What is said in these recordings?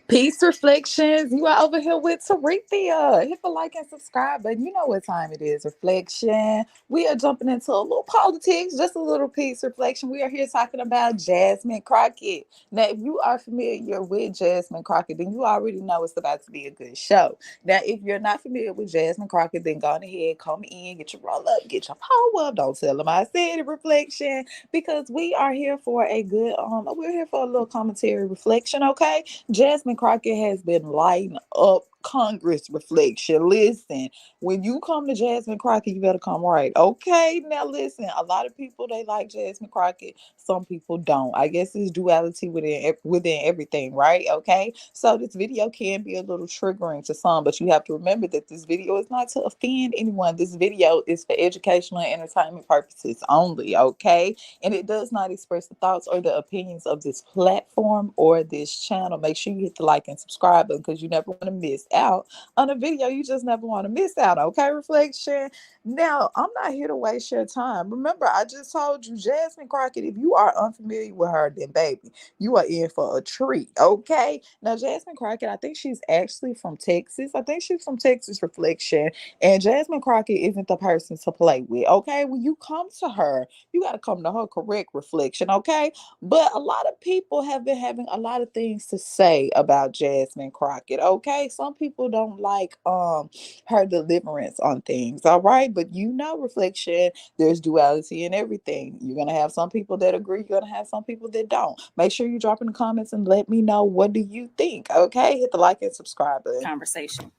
Peace Reflections. You are over here with Tarithia. Hit the like and subscribe button. You know what time it is. Reflection. We are jumping into a little politics, just a little peace reflection. We are here talking about Jasmine Crockett. Now, if you are familiar with Jasmine Crockett, then you already know it's about to be a good show. Now, if you're not familiar with Jasmine Crockett, then go ahead, come in, get your roll up, get your power up. Don't tell them I said it, reflection, because we are here for a good, we're here for a little commentary reflection, okay? Jasmine Crockett has been lighting up Congress reflection. Listen, when you come to Jasmine Crockett, you better come right. Okay, now listen, a lot of people, they like Jasmine Crockett. Some people don't. I guess it's duality within everything, right? Okay, so this video can be a little triggering to some, but you have to remember that this video is not to offend anyone. This video is for educational and entertainment purposes only, okay? And it does not express the thoughts or the opinions of this platform or this channel. Make sure you hit the like and subscribe button, because you never want to miss out on a video. You just never want to miss out, okay, reflection? Now, I'm not here to waste your time. Remember, I just told you, Jasmine Crockett, if you are unfamiliar with her, then baby, you are in for a treat, okay? Now, Jasmine Crockett, I think she's actually from Texas. I think she's from Texas, reflection. And Jasmine Crockett isn't the person to play with, okay? When you come to her, you got to come to her correct, reflection, okay? But a lot of people have been having a lot of things to say about Jasmine Crockett, okay? Some people don't like her deliverance on things, all right? But you know, reflection, there's duality in everything. You're going to have some people that agree, you're going to have some people that don't. Make sure you drop in the comments and let me know, what do you think, okay? Hit the like and subscribe button. Conversation.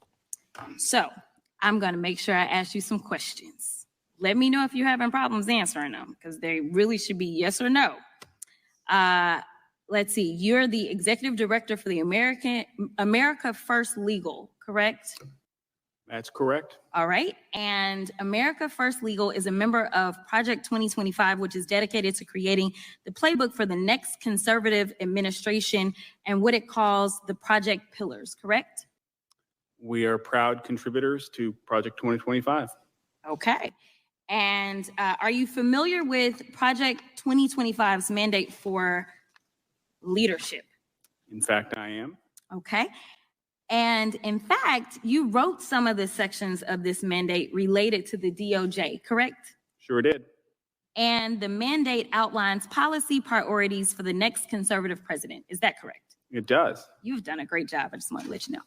So I'm going to make sure I ask you some questions. Let me know if you're having problems answering them, because they really should be yes or no. Let's see. You're the executive director for the America First Legal, correct? That's correct. All right. And America First Legal is a member of Project 2025, which is dedicated to creating the playbook for the next conservative administration and what it calls the Project Pillars, correct? We are proud contributors to Project 2025. Okay. And are you familiar with Project 2025's mandate for leadership? In fact, I am. Okay. And in fact, you wrote some of the sections of this mandate related to the DOJ, correct? Sure did. And the mandate outlines policy priorities for the next conservative president. Is that correct? It does. You've done a great job. I just want to let you know.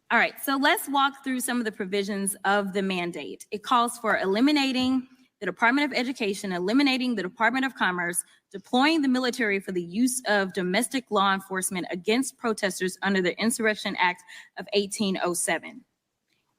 All right, so let's walk through some of the provisions of the mandate. It calls for eliminating the Department of Education, eliminating the Department of Commerce, deploying the military for the use of domestic law enforcement against protesters under the Insurrection Act of 1807.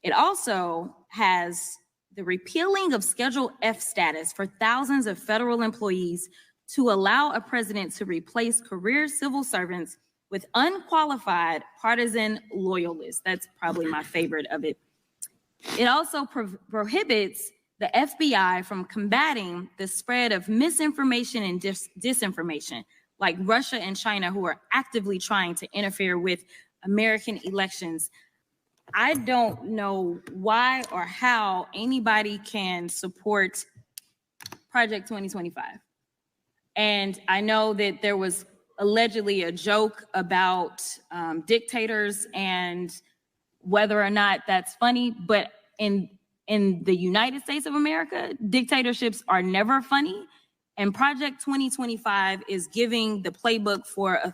It also has the repealing of Schedule F status for thousands of federal employees to allow a president to replace career civil servants with unqualified partisan loyalists. That's probably my favorite of it. It also prohibits the FBI from combating the spread of misinformation and disinformation, like Russia and China, who are actively trying to interfere with American elections. I don't know why or how anybody can support Project 2025. And I know that there was allegedly a joke about dictators and whether or not that's funny, but in the United States of America, dictatorships are never funny. And Project 2025 is giving the playbook for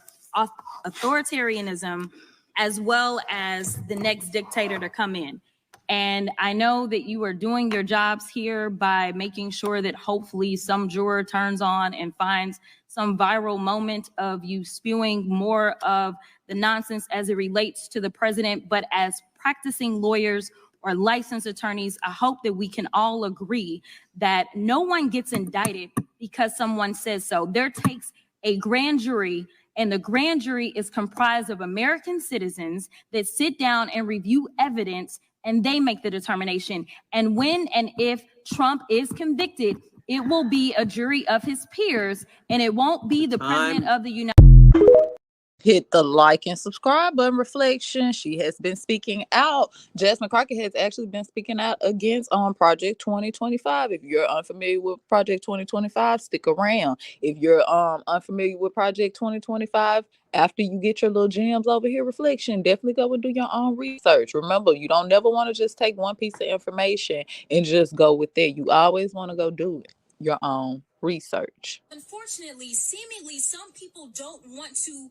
authoritarianism as well as the next dictator to come in. And I know that you are doing your jobs here by making sure that hopefully some juror turns on and finds some viral moment of you spewing more of the nonsense as it relates to the president. But as practicing lawyers or licensed attorneys, I hope that we can all agree that no one gets indicted because someone says so. There takes a grand jury, and the grand jury is comprised of American citizens that sit down and review evidence, and they make the determination. And when and if Trump is convicted, it will be a jury of his peers, and it won't be the president of the United States. Hit the like and subscribe button. Reflection. She has been speaking out. Jasmine Crockett has actually been speaking out against Project 2025. If you're unfamiliar with Project 2025, stick around. If you're unfamiliar with Project 2025, after you get your little gems over here, reflection, definitely go and do your own research. Remember, you don't never want to just take one piece of information and just go with it. You always want to go do it, your own research. Unfortunately, seemingly some people don't want to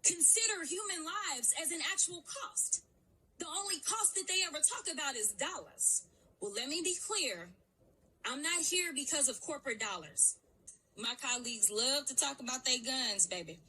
consider human lives as an actual cost. The only cost that they ever talk about is dollars. Well, let me be clear. I'm not here because of corporate dollars. My colleagues love to talk about their guns, baby.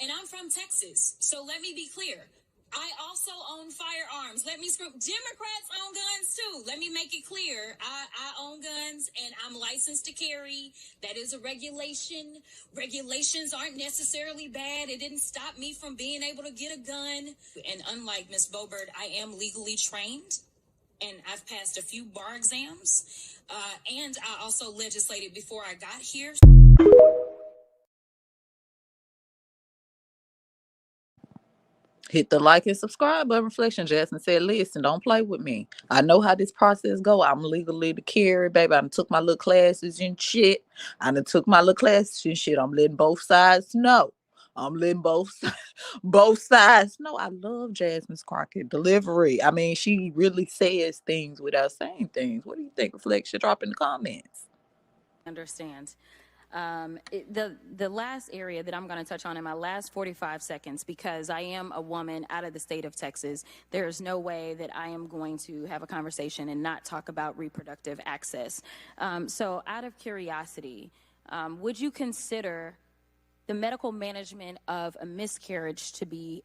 And I'm from Texas, so let me be clear. I also own firearms. Let me scream. Democrats own guns too. Let me make it clear. I own guns and I'm licensed to carry. That is a regulation. Regulations aren't necessarily bad. It didn't stop me from being able to get a gun. And unlike Ms. Bobert, I am legally trained and I've passed a few bar exams. And I also legislated before I got here. Hit the like and subscribe button. Reflection. Jasmine said, listen, don't play with me. I know how this process go. I'm legally to carry, baby. I done took my little classes and shit. I'm letting both sides know. I'm letting both sides know. I love Jasmine Crockett delivery. I mean, she really says things without saying things. What do you think, Reflection? Drop in the comments. Understand. The last area that I'm going to touch on in my last 45 seconds, because I am a woman out of the state of Texas, there is no way that I am going to have a conversation and not talk about reproductive access. So out of curiosity, would you consider the medical management of a miscarriage to be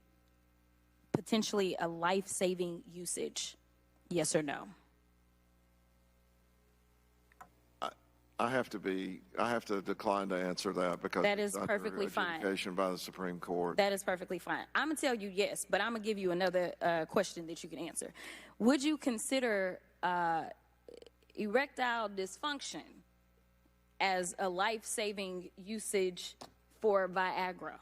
potentially a life-saving usage? Yes or no? I have to decline to answer that because that is perfectly fine. Adjudication by the Supreme Court. That is perfectly fine. I'm gonna tell you yes, but I'm gonna give you another question that you can answer. Would you consider erectile dysfunction as a life-saving usage for Viagra?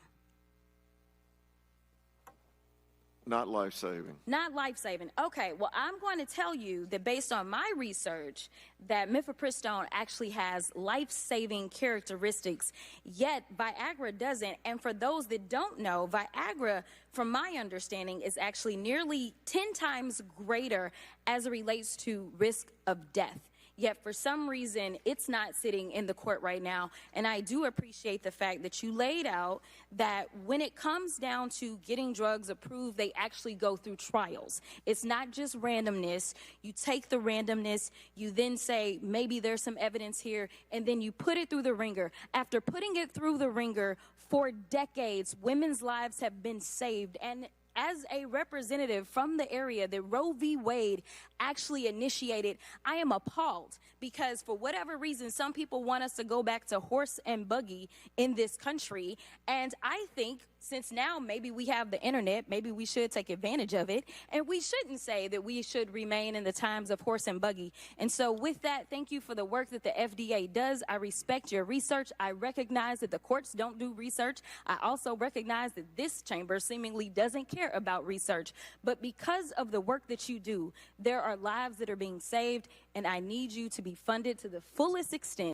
Not life-saving. Not life-saving. Okay, well, I'm going to tell you that based on my research, that mifepristone actually has life-saving characteristics, yet Viagra doesn't. And for those that don't know, Viagra, from my understanding, is actually nearly 10 times greater as it relates to risk of death. Yet for some reason, it's not sitting in the court right now. And I do appreciate the fact that you laid out that when it comes down to getting drugs approved, they actually go through trials. It's not just randomness. You take the randomness, you then say, maybe there's some evidence here, and then you put it through the ringer. After putting it through the ringer for decades, women's lives have been saved. And as a representative from the area that Roe v. Wade actually initiated, I am appalled because for whatever reason, some people want us to go back to horse and buggy in this country. And I think since now maybe we have the internet, maybe we should take advantage of it. And we shouldn't say that we should remain in the times of horse and buggy. And so with that, thank you for the work that the FDA does. I respect your research. I recognize that the courts don't do research. I also recognize that this chamber seemingly doesn't care about research. But because of the work that you do, there are lives that are being saved, and I need you to be funded to the fullest extent.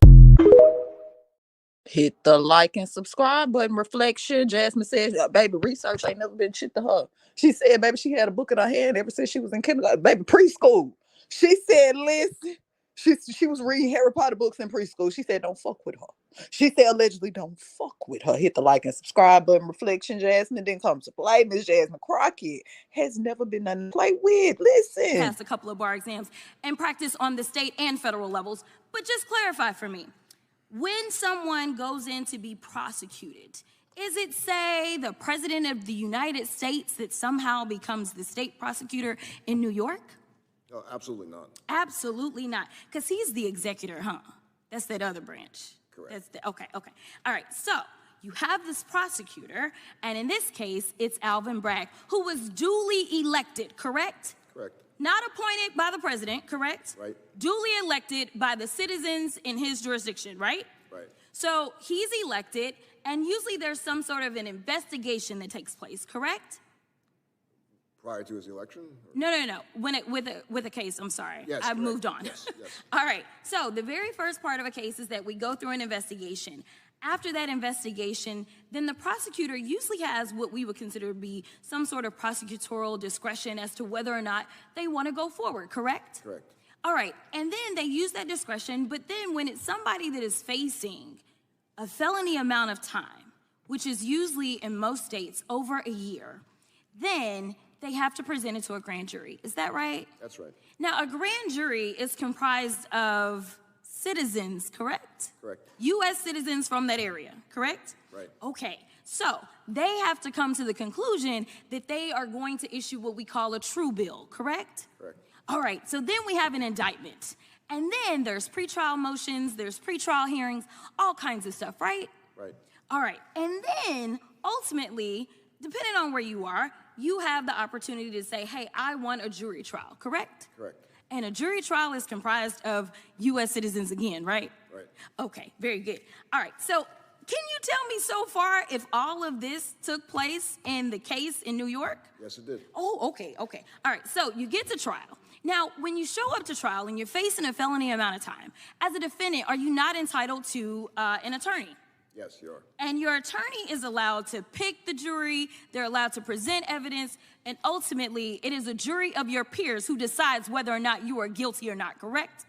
Hit the like and subscribe button. Reflection. Jasmine says, baby, research ain't never been shit to her. She said, baby, she had a book in her hand ever since she was in kindergarten. Baby, preschool. She said, listen, she was reading Harry Potter books in preschool. She said, don't fuck with her. She said, allegedly, don't fuck with her. Hit the like and subscribe button. Reflection. Jasmine didn't come to play. Miss Jasmine Crockett has never been nothing to play with. Listen. Passed a couple of bar exams and practice on the state and federal levels. But just clarify for me. When someone goes in to be prosecuted, is it, say, the president of the United States that somehow becomes the state prosecutor in New York? Oh, absolutely not. Absolutely not, because he's the executor, huh? That's that other branch. Correct. Okay. All right, so you have this prosecutor, and in this case, it's Alvin Bragg, who was duly elected, correct? Correct. Not appointed by the president, correct? Right. Duly elected by the citizens in his jurisdiction, right? Right. So he's elected, and usually there's some sort of an investigation that takes place, correct? Prior to his election? No. With a case, I'm sorry. Yes, I've correct. moved on. Yes. All right. So the very first part of a case is that we go through an investigation. After that investigation, then the prosecutor usually has what we would consider to be some sort of prosecutorial discretion as to whether or not they want to go forward, correct? Correct. All right. And then they use that discretion, but then when it's somebody that is facing a felony amount of time, which is usually in most states over a year, then they have to present it to a grand jury. Is that right? That's right. Now, a grand jury is comprised of citizens, correct? Correct. U.S. citizens from that area, correct? Right. Okay, so they have to come to the conclusion that they are going to issue what we call a true bill, correct? Correct. All right, so then we have an indictment. And then there's pretrial motions, there's pretrial hearings, all kinds of stuff, right? Right. All right, and then ultimately, depending on where you are, you have the opportunity to say, hey, I want a jury trial, correct? Correct. And a jury trial is comprised of U.S. citizens again, right? Right. Okay, very good. All right, so can you tell me so far if all of this took place in the case in New York? Yes, it did. Oh, okay. All right, so you get to trial. Now, when you show up to trial and you're facing a felony amount of time, as a defendant, are you not entitled to an attorney? Yes, you are. And your attorney is allowed to pick the jury, they're allowed to present evidence, and ultimately, it is a jury of your peers who decides whether or not you are guilty or not, correct?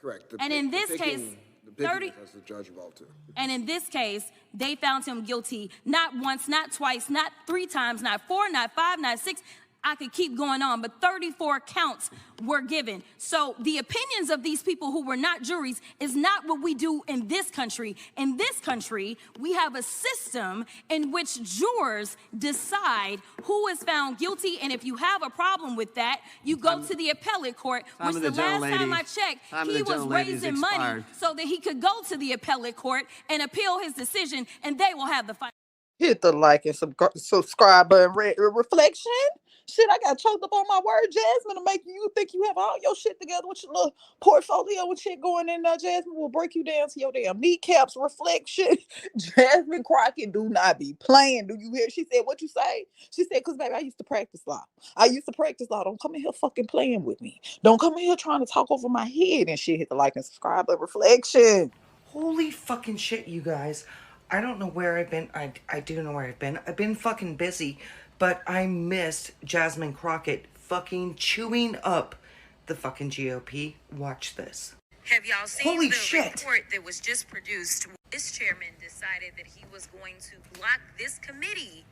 Correct. And in this case, the 30 as the judge involved too. And in this case, they found him guilty not once, not twice, not 3 times, not 4, not 5, not 6. I could keep going on, but 34 counts were given. So the opinions of these people who were not juries is not what we do in this country. In this country, we have a system in which jurors decide who is found guilty, and if you have a problem with that, you go to the appellate court, which the last time I checked, he was raising money so that he could go to the appellate court and appeal his decision, and they will have the final. Hit the like and subscribe button. Reflection. Shit, I got choked up on my word, Jasmine, to make you think you have all your shit together with your little portfolio with shit going in there. Jasmine will break you down to your damn kneecaps. Reflection. Jasmine Crockett do not be playing. Do you hear? She said, what you say? She said, because, baby, I used to practice law. Don't come in here fucking playing with me. Don't come in here trying to talk over my head and shit. Hit the like and subscribe button. Reflection. Holy fucking shit, you guys. I don't know where I've been. I do know where I've been. I've been fucking busy, but I missed Jasmine Crockett fucking chewing up the fucking GOP. Watch this. Have y'all seen Holy the shit. report that was just produced? This chairman decided that he was going to block this committee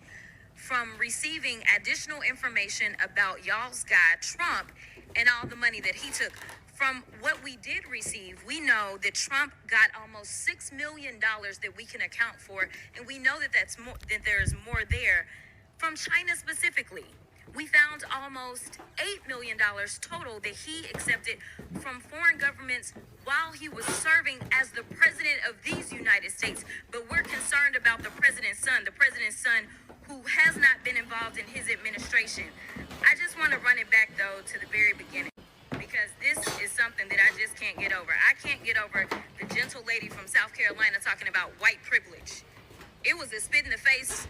from receiving additional information about y'all's guy, Trump, and all the money that he took. From what we did receive, we know that Trump got almost $6 million that we can account for, and we know that that's more, that there's more there. From China specifically, we found almost $8 million total that he accepted from foreign governments while he was serving as the president of these United States. But we're concerned about the president's son who has not been involved in his administration. I just want to run it back, though, to the very beginning, because this is something that I just can't get over. I can't get over the gentle lady from South Carolina talking about white privilege. It was a spit in the face,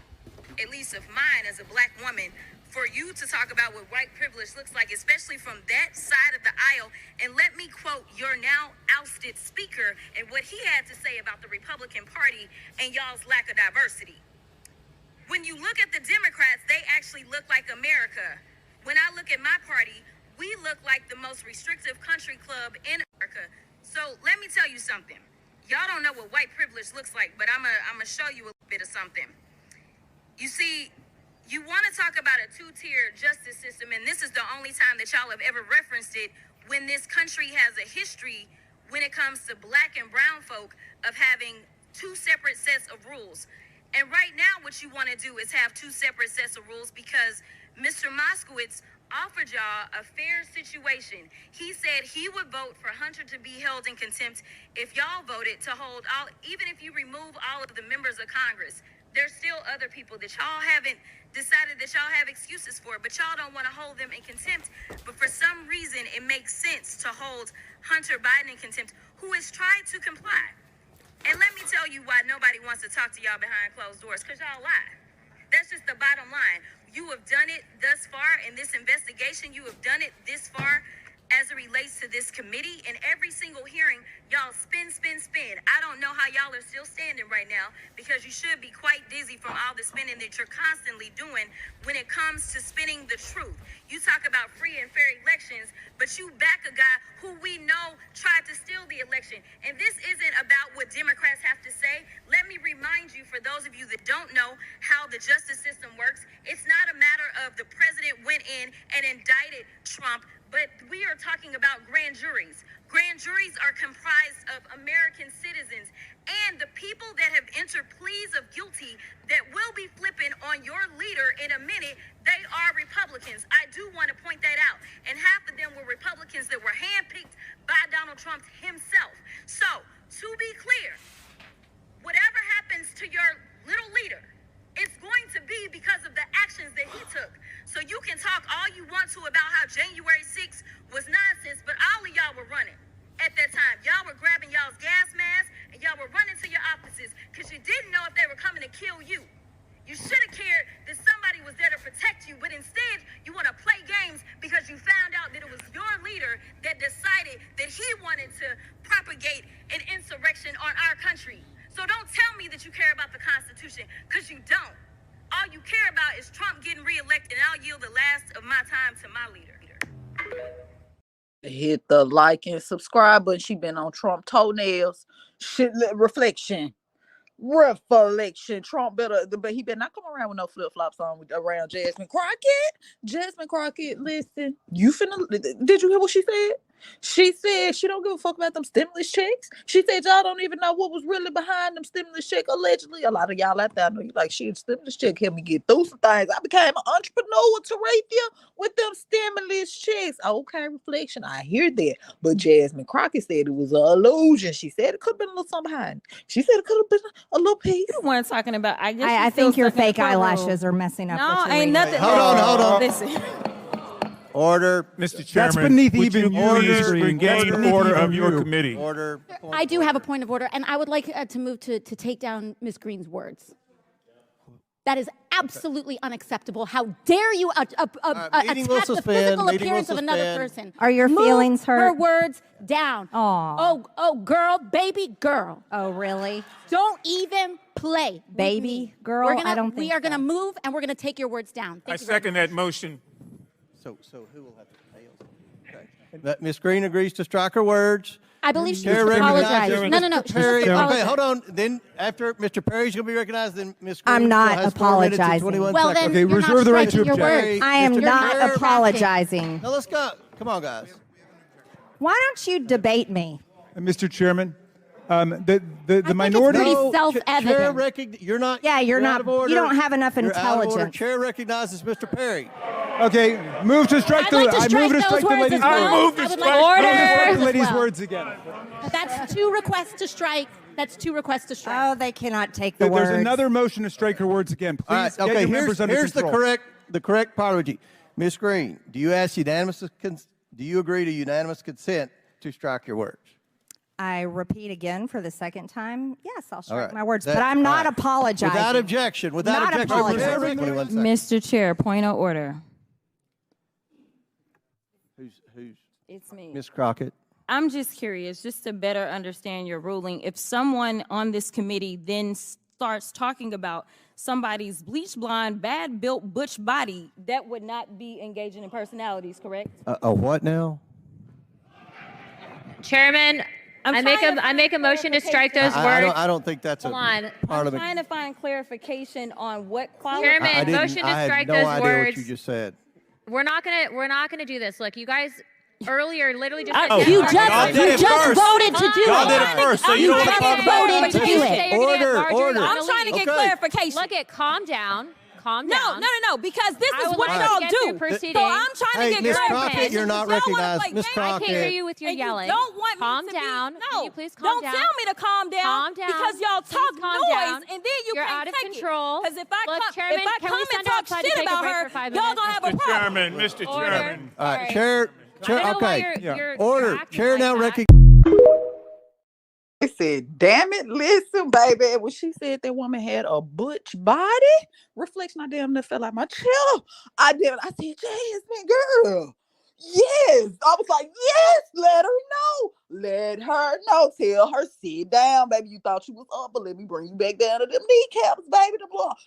at least of mine as a black woman, for you to talk about what white privilege looks like, especially from that side of the aisle. And let me quote your now ousted speaker and what he had to say about the Republican Party and y'all's lack of diversity. When you look at the Democrats, they actually look like America. When I look at my party, we look like the most restrictive country club in America. So let me tell you something. Y'all don't know what white privilege looks like, but I'm gonna show you a little bit of something. You see, you want to talk about a two-tier justice system, and this is the only time that y'all have ever referenced it, when this country has a history when it comes to black and brown folk of having 2 separate sets of rules. And right now what you want to do is have 2 separate sets of rules because Mr. Moskowitz offered y'all a fair situation. He said he would vote for Hunter to be held in contempt if y'all voted to hold all, even if you remove all of the members of Congress. There's still other people that y'all haven't decided that y'all have excuses for, but y'all don't want to hold them in contempt. But for some reason, it makes sense to hold Hunter Biden in contempt, who has tried to comply. And let me tell you why nobody wants to talk to y'all behind closed doors, because y'all lie. That's just the bottom line. You have done it thus far in this investigation. You have done it this far as it relates to this committee. In every single hearing, y'all spin. I don't know how y'all are still standing right now, because you should be quite dizzy from all the spinning that you're constantly doing when it comes to spinning the truth. You talk about free and fair elections, but you back a guy who we know tried to steal the election. And this isn't about what Democrats have to say. Let me remind you, for those of you that don't know how the justice system works, it's not a matter of the president went in and indicted Trump, but we are talking about grand juries. Grand juries are comprised of American citizens, and the people that have entered pleas of guilty that will be flipping on your leader in a minute, they are Republicans. I do want to point that out. And half of them were Republicans that were handpicked by Donald Trump himself. So, to be clear, whatever happens to your little leader, it's going to be because of the actions that he took. So you can talk all you want to about how January 6th was nonsense, but all of y'all were running at that time. Y'all were grabbing y'all's gas masks and y'all were running to your offices because you didn't know if they were coming to kill you. You should have cared that somebody was there to protect you, but instead you want to play games because you found out that it was your leader that decided that he wanted to propagate an insurrection on our country. So don't tell me that you care about the Constitution, because you don't. All you care about is Trump getting reelected, and I'll yield the last of my time to my leader. Hit the like and subscribe button. She been on Trump toenails. Shit, reflection. Trump better, but he better not come around with no flip-flops on around Jasmine Crockett. Jasmine Crockett, listen, did you hear what she said? She said she don't give a fuck about them stimulus checks. She said y'all don't even know what was really behind them stimulus checks. Allegedly, a lot of y'all out there, I know you like, shit, stimulus check helped me get through some things. I became an entrepreneur, Terrathia, with them stimulus checks. Okay, reflection, I hear that. But Jasmine Crockett said it was an illusion. She said it could have been a little something behind. She said it could have been a little piece. You weren't talking about. I think your fake eyelashes are messing up. No, what you're ain't reading. nothing. Hold on. Listen. Order. Mr. Chairman. That's beneath would even you you, please Green. regain That's order beneath of even your you. committee. Order. I do have a point of order, and I would like to move to take down Ms. Green's words. That is absolutely unacceptable. How dare you attack the physical appearance of another person? Are your feelings hurt? Her words down. Aw. Oh, girl, baby girl. Oh, really? Don't even play. with Baby me. girl? I don't think we are so. gonna move, and we're gonna take your words down. I Thank you very second that motion. So who will have to pay? Okay. Ms. Green agrees to strike her words. I believe she Chair should recognizes apologize. No. She Perry. should apologize. Okay, hold on. Then after Mr. Perry's going to be recognized, then Ms. Green I'm not has 4 minutes and apologizing. 21 Well, seconds. then Okay, you're reserve not the right to striking your object. words. I am Mr. not Chair, apologizing. Now let's go. Come on, guys. Why don't you debate me? Mr. Chairman, the it's minority. pretty self-evident. You're not. Yeah, you're not. out of order. You don't have enough You're out of order. intelligence. Chair recognizes Mr. Perry. Okay, move to strike I'd the. like to I strike move to those strike the words lady's as well. I move to I would strike- like Order. the as lady's well. words again. That's 2 requests to strike. That's 2 requests to strike. Oh, they cannot take the There's words. another motion to strike her words again. Please All right. get Okay. your members under Here's control. the correct apology. Ms. Green, do you agree to unanimous consent to strike your words? I repeat again for the second time. Yes, I'll All strike right. my words, That- but I'm not all right. apologizing. Without objection. Without Not objection. apologizing. Chair, 21 seconds. Mr. Chair, point of order. Who's It's me. Ms. Crockett? I'm just curious, just to better understand your ruling. If someone on this committee then starts talking about somebody's bleach blonde, bad built butch body, that would not be engaging in personalities, correct? A what now? Chairman, I make a motion to strike those words. I don't think that's a Hold on. part I'm of it. trying to find clarification on what quality. Chairman, I didn't- motion to I had strike no those idea words. what you just said. We're not gonna do this. Look, you guys earlier literally just said You yes. just voted to do Y'all did it. it first, so you don't want to talk about voted to do it. Order. I'm trying to get Okay. clarification. Look at calm down. No, because this I is would what like y'all to get do. through proceedings. So I'm trying Hey, to get Ms. clarification. Crockett, you're not Y'all wanna recognized. play Ms. games. I can't hear Crockett. you with your And yelling. You don't want Calm me to down. Be, Can no, you please calm don't down? tell me to calm down. Calm down. Because y'all Please talk calm noise, down. and then you You're can't out of take control. Because if I Look, come, Chairman, if I can come we and send talk outside to shit take a about break her, for 5 y'all minutes? gonna have a Mr. problem. Chairman, Mr. Order. Chairman. All right, Sorry. Chair. I don't know why Okay. you're Order. acting Chair like now that. recognizes. They said, damn it, listen, baby. When she said that woman had a butch body, reflection, I damn near fell out my chair. I said, Jasmine, girl. Yes. I was like, yes, let her know. Let her know. Tell her, sit down, baby. You thought you was up, but let me bring you back down to them kneecaps, baby.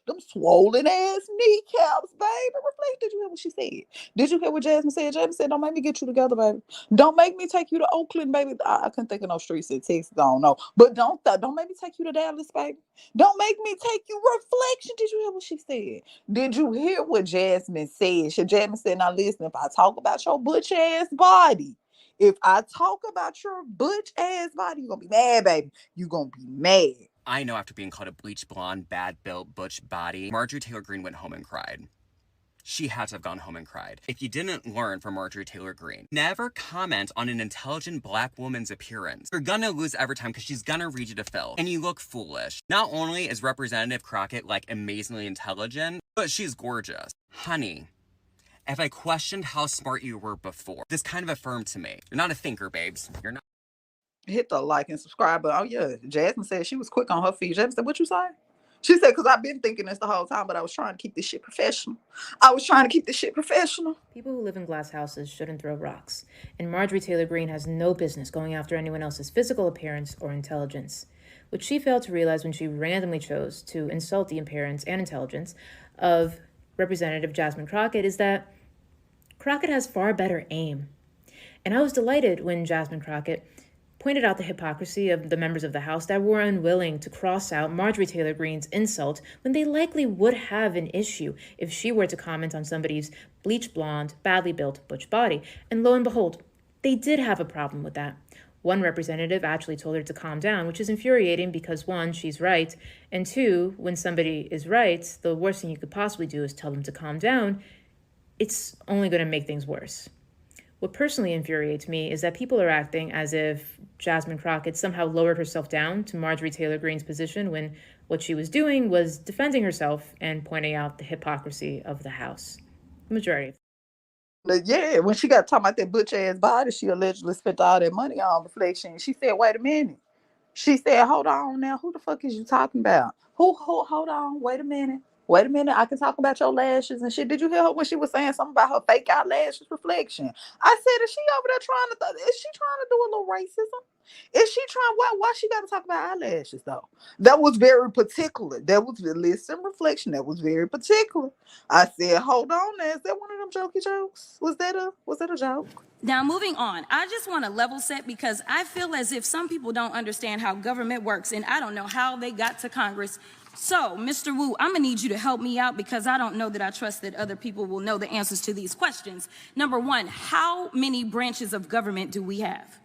Them swollen ass kneecaps, baby. Reflect, did you hear what she said? Did you hear what Jasmine said? Jasmine said, don't make me get you together, baby. Don't make me take you to Oakland, baby. I couldn't think of no streets in Texas. I don't know. But don't make me take you to Dallas, baby. Don't make me take you. Reflection. Did you hear what she said? Did you hear what Jasmine said? Jasmine said, now listen, if I talk about your butch ass body, you're gonna be mad, baby. You're gonna be mad. I know after being called a bleach blonde, bad built, butch body, Marjorie Taylor Greene went home and cried. She had to have gone home and cried. If you didn't learn from Marjorie Taylor Greene, never comment on an intelligent black woman's appearance. You're gonna lose every time because she's gonna read you to fill. And you look foolish. Not only is Representative Crockett like amazingly intelligent, but she's gorgeous. Honey, if I questioned how smart you were before, this kind of affirmed to me. You're not a thinker, babes. You're not. Hit the like and subscribe button. Oh yeah, Jasmine said she was quick on her feet. Jasmine said, what you say? She said, because I've been thinking this the whole time, but I was trying to keep this shit professional. People who live in glass houses shouldn't throw rocks. And Marjorie Taylor Greene has no business going after anyone else's physical appearance or intelligence. What she failed to realize when she randomly chose to insult the appearance and intelligence of Representative Jasmine Crockett is that Crockett has far better aim. And I was delighted when Jasmine Crockett pointed out the hypocrisy of the members of the House that were unwilling to cross out Marjorie Taylor Greene's insult when they likely would have an issue if she were to comment on somebody's bleach blonde, badly built butch body. And lo and behold, they did have a problem with that. One representative actually told her to calm down, which is infuriating because one, she's right, and two, when somebody is right, the worst thing you could possibly do is tell them to calm down. It's only going to make things worse. What personally infuriates me is that people are acting as if Jasmine Crockett somehow lowered herself down to Marjorie Taylor Greene's position when what she was doing was defending herself and pointing out the hypocrisy of the House. The majority. Yeah, when she got talking about that butch ass body, she allegedly spent all that money on reflection. She said, wait a minute. She said, hold on now. Who the fuck is you talking about? Hold on. Wait a minute. I can talk about your lashes and shit. Did you hear her when she was saying something about her fake eyelashes reflection? I said, is she over there is she trying to do a little racism? Is she trying, why she got to talk about eyelashes though? That was very particular. That was the listen reflection. That was very particular. I said, hold on now. Is that one of them jokey jokes? Was that a joke? Now, moving on, I just want to level set because I feel as if some people don't understand how government works, and I don't know how they got to Congress. So, Mr. Wu, I'm going to need you to help me out because I don't know that I trust that other people will know the answers to these questions. Number one, how many branches of government do we have?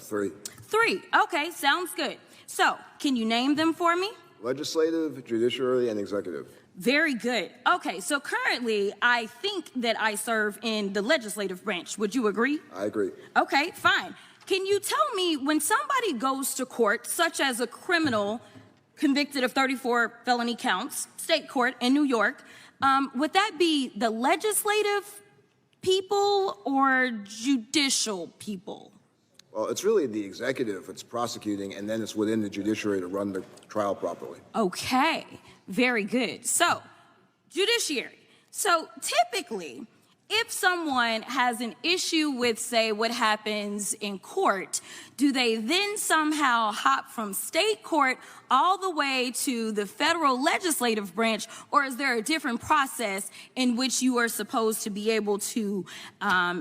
3. 3. Okay, sounds good. So, can you name them for me? Legislative, judiciary, and executive. Very good. Okay, so currently, I think that I serve in the legislative branch. Would you agree? I agree. Okay, fine. Can you tell me when somebody goes to court, such as a criminal convicted of 34 felony counts, state court in New York, would that be the legislative people or judicial people? Well, it's really the executive that's prosecuting, and then it's within the judiciary to run the trial properly. Okay, very good. So, judiciary. So, typically, if someone has an issue with, say, what happens in court, do they then somehow hop from state court all the way to the federal legislative branch, or is there a different process in which you are supposed to be able to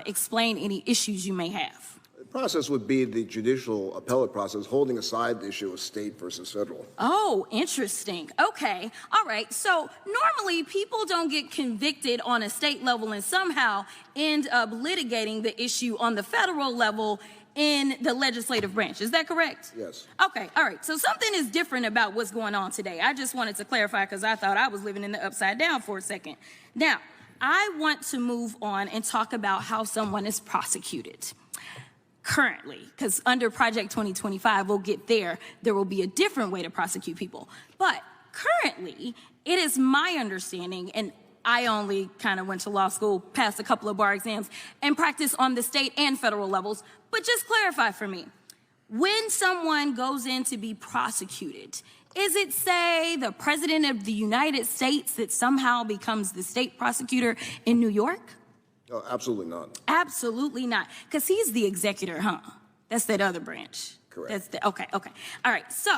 explain any issues you may have? The process would be the judicial appellate process, holding aside the issue of state versus federal. Oh, interesting. Okay. All right. So normally people don't get convicted on a state level and somehow end up litigating the issue on the federal level in the legislative branch. Is that correct? Yes. Okay. All right. So something is different about what's going on today. I just wanted to clarify because I thought I was living in the upside down for a second. Now, I want to move on and talk about how someone is prosecuted. Currently, because under Project 2025, we'll get there. There will be a different way to prosecute people. But currently, it is my understanding, and I only kind of went to law school, passed a couple of bar exams, and practiced on the state and federal levels. But just clarify for me, when someone goes in to be prosecuted, is it, say, the President of the United States that somehow becomes the state prosecutor in New York? No, absolutely not. Absolutely not, because he's the executor, huh? That's that other branch. Correct. Okay. All right, so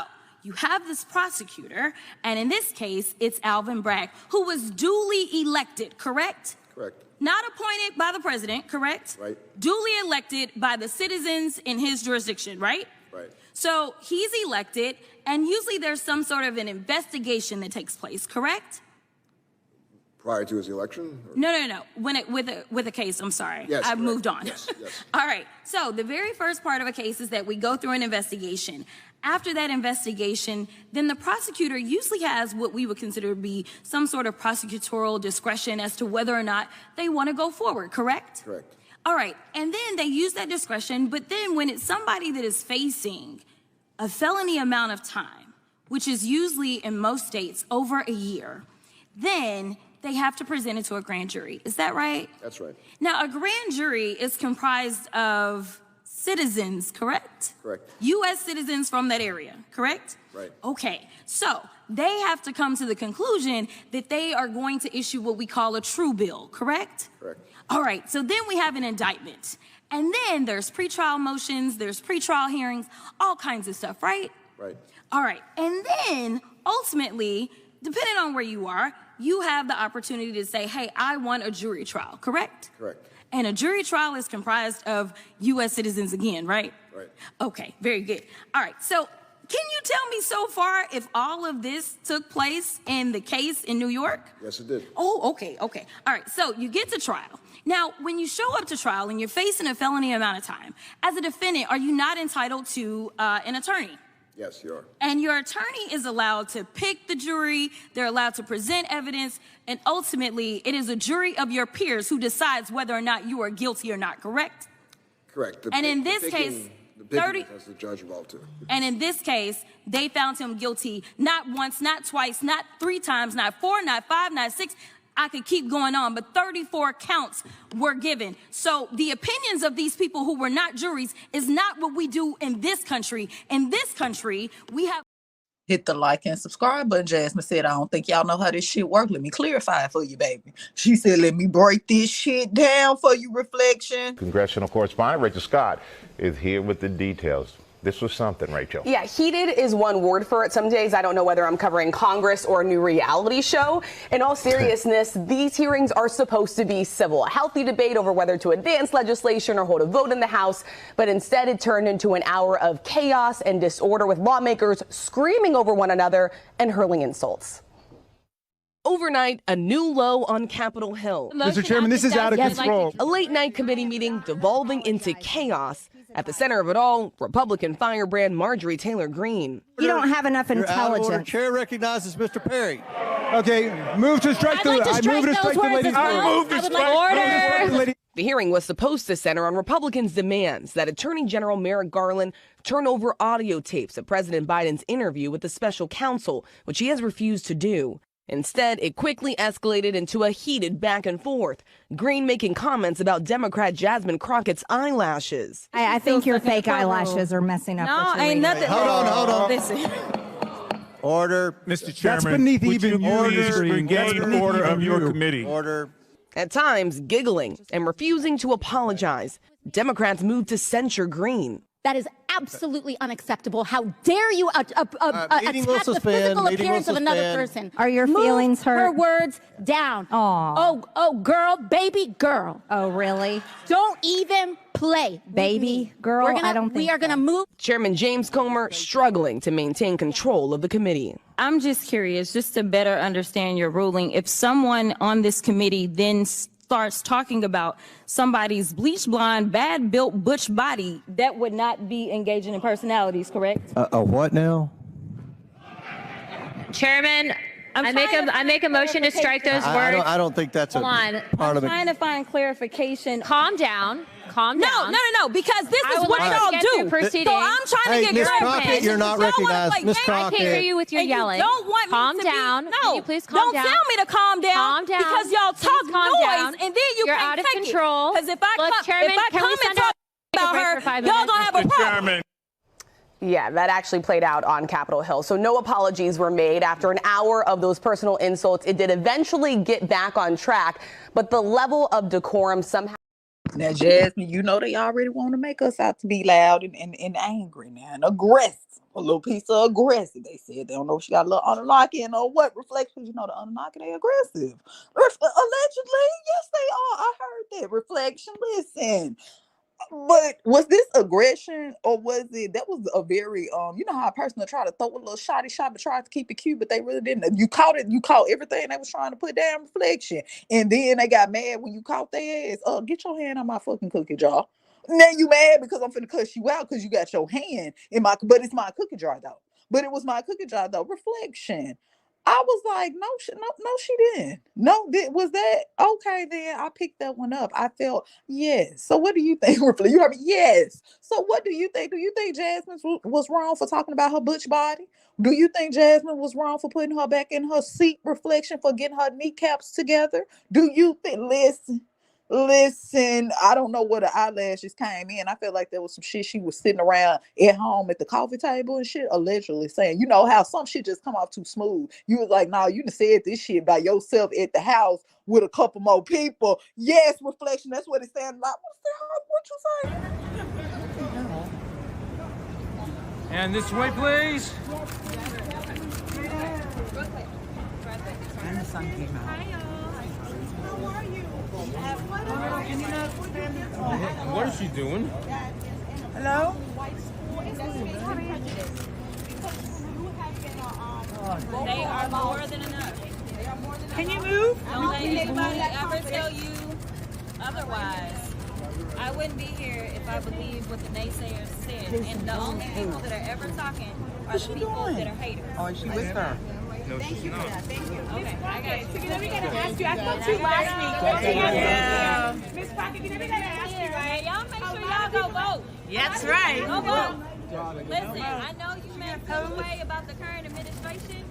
you have this prosecutor, and in this case, it's Alvin Bragg, who was duly elected, correct? Correct. Not appointed by the president, correct? Right. Duly elected by the citizens in his jurisdiction, right? Right. So he's elected, and usually there's some sort of an investigation that takes place, correct? Prior to his election? Or? No. With a case, I'm sorry. Yes, I've moved on. Yes. All right. So the very first part of a case is that we go through an investigation. After that investigation, then the prosecutor usually has what we would consider to be some sort of prosecutorial discretion as to whether or not they want to go forward, correct? Correct. All right. And then they use that discretion, but then when it's somebody that is facing a felony amount of time, which is usually in most states over a year, then they have to present it to a grand jury. Is that right? That's right. Now, a grand jury is comprised of citizens, correct? Correct. U.S. citizens from that area, correct? Right. Okay, so they have to come to the conclusion that they are going to issue what we call a true bill, correct? Correct. All right, so then we have an indictment. And then there's pretrial motions, there's pretrial hearings, all kinds of stuff, right? Right. All right, and then ultimately, depending on where you are, you have the opportunity to say, hey, I want a jury trial, correct? Correct. And a jury trial is comprised of U.S. citizens again, right? Right. Okay, very good. All right, so can you tell me so far if all of this took place in the case in New York? Yes, it did. Oh, okay. All right, so you get to trial. Now, when you show up to trial and you're facing a felony amount of time, as a defendant, are you not entitled to an attorney? Yes, you are. And your attorney is allowed to pick the jury, they're allowed to present evidence, and ultimately, it is a jury of your peers who decides whether or not you are guilty or not, correct? Correct. And in this case, 30 has the judge involved too. And in this case, they found him guilty not once, not twice, not 3 times, not 4, not 5, not 6. I could keep going on, but 34 counts were given. So the opinions of these people who were not juries is not what we do in this country. In this country, we have... Hit the like and subscribe button. Jasmine said, I don't think y'all know how this shit works. Let me clarify it for you, baby. She said, let me break this shit down for you, Reflection. Congressional correspondent Rachel Scott is here with the details. This was something, Rachel. Yeah, heated is one word for it. Some days I don't know whether I'm covering Congress or a new reality show. In all seriousness, these hearings are supposed to be civil, a healthy debate over whether to advance legislation or hold a vote in the House. But instead, it turned into an hour of chaos and disorder with lawmakers screaming over one another and hurling insults. Overnight, a new low on Capitol Hill. Mr. Chairman, this is out of control. A late-night committee meeting devolving into chaos. At the center of it all, Republican firebrand Marjorie Taylor Greene. You don't have enough You're out of order. intelligence. Chair recognizes Mr. Perry. Okay, move to strike the. I move to strike the lady's word. The hearing was supposed to center on Republicans' demands that Attorney General Merrick Garland turn over audio tapes of President Biden's interview with the special counsel, which he has refused to do. Instead, it quickly escalated into a heated back and forth. Greene making comments about Democrat Jasmine Crockett's eyelashes. I think your fake eyelashes are messing up. No, what you're ain't reading. nothing. Hold on. Listen. Order. Mr. Chairman, that's beneath would even you order, Engage in order of your committee. Order. At times, giggling and refusing to apologize. Democrats moved to censure Greene. That is absolutely unacceptable. How dare you attack the physical appearance of another person? Are your feelings Move her hurt? words down. Aw. Oh, girl, baby girl. Oh, really? Don't even play. Baby girl? I don't think we are gonna move. Chairman James Comer struggling to maintain control of the committee. I'm just curious, just to better understand your ruling, if someone on this committee then starts talking about somebody's bleach blonde, bad built butch body, that would not be engaging in personalities, correct? A what now? Chairman, I make a motion to strike those words. I don't think that's Hold a on. part of it. I'm trying to find clarification. Calm down. Calm down. No, because this I is would what like to y'all get do. through proceedings. So I'm trying Hey, to Ms. get Crockett, you're not recognized. Ms. I can't hear Crockett. you with your And you yelling. don't want calm me to down. Be, Can no, you please calm down? Don't tell me to calm down. Calm down. Because y'all Please talk calm noise, down. and then You're can't out of take control. Because if I Look, come, Chairman, if I can come we and send talk a about break her, for 5 y'all minutes? gonna have a Mr. problem. Chairman, Yeah, that actually played out on Capitol Hill. So no apologies were made. After an hour of those personal insults, it did eventually get back on track, but the level of decorum somehow. Now, Jasmine, you know they already want to make us out to be loud and angry now and aggressive. A little piece of aggressive. They said they don't know if she got a little unlocking or what. Reflection, you know, the unlocking, they aggressive. Allegedly, yes, they are. I heard that. Reflection, listen. But was this aggression or was it that was a very you know how a person will try to throw a little shotty shot but try to keep it cute, but they really didn't. You caught everything they was trying to put down. Reflection. And then they got mad when you caught their ass. Get your hand on my fucking cookie jar. Now you mad because I'm finna cuss you out because you got your hand in my, but it's my cookie jar though. But it was my cookie jar though. Reflection. I was like, no, she didn't. No, was that okay? Then I picked that one up. I felt yes. So what do you think? You heard me? Yes. So what do you think? Do you think Jasmine was wrong for talking about her butch body? Do you think Jasmine was wrong for putting her back in her seat? Reflection, for getting her kneecaps together? Do you think? Listen, I don't know where the eyelashes came in. I felt like there was some shit she was sitting around at home at the coffee table and shit, allegedly saying, you know how some shit just come off too smooth. You was like, nah, you done said this shit by yourself at the house with a couple more people. Yes, reflection, that's what it's saying. Like, what you say? And this way, please. And the sun came out. How are you? What is she doing? Hello? They are more than enough. Can you move? Don't let anybody ever tell you otherwise. I wouldn't be here if I believed what the naysayers said. And the only people that are ever talking are the people that are haters. Oh, is she with her? No, Thank she's you for not. that. Thank you. Okay, I got it. Let me ask you. I spoke to you last week. Yeah. Miss Crockett, let me ask you, right? Y'all make sure y'all go vote. That's right. Go vote. Listen, I know you may feel the way about the current administration.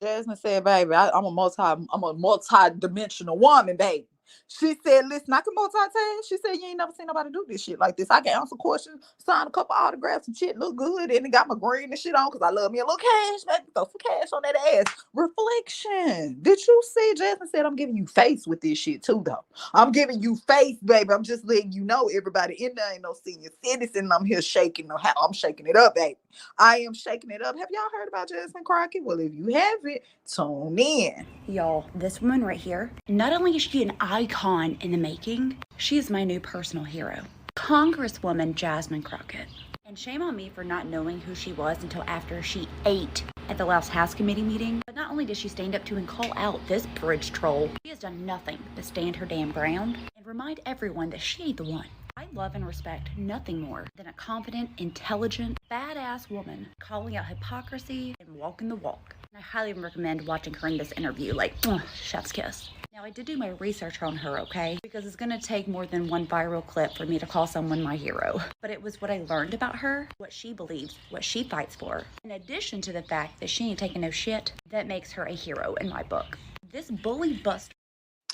Jasmine said, baby, I'm a multi-dimensional woman, baby. She said, listen, I can multitask. She said, you ain't never seen nobody do this shit like this. I can answer questions, sign a couple autographs and shit, look good, and it got my green and shit on because I love me a little cash. Baby, throw some cash on that ass. Reflection. Did you see? Jasmine said, I'm giving you face with this shit too, though. I'm giving you face, baby. I'm just letting you know everybody in there ain't no senior citizen. I'm here shaking. I'm shaking it up, baby. I am shaking it up. Have y'all heard about Jasmine Crockett? Well, if you haven't, tune in. Y'all, this woman right here, not only is she an icon in the making, she is my new personal hero. Congresswoman Jasmine Crockett. And shame on me for not knowing who she was until after she ate at the last House Committee meeting. But not only did she stand up to and call out this bridge troll, she has done nothing but stand her damn ground and remind everyone that she ain't the one. I love and respect nothing more than a confident, intelligent, badass woman calling out hypocrisy and walking the walk. And I highly recommend watching her in this interview, like, chef's kiss. Now, I did do my research on her, okay? Because it's gonna take more than one viral clip for me to call someone my hero. But it was what I learned about her, what she believes, what she fights for, in addition to the fact that she ain't taking no shit, that makes her a hero in my book. This bully bust.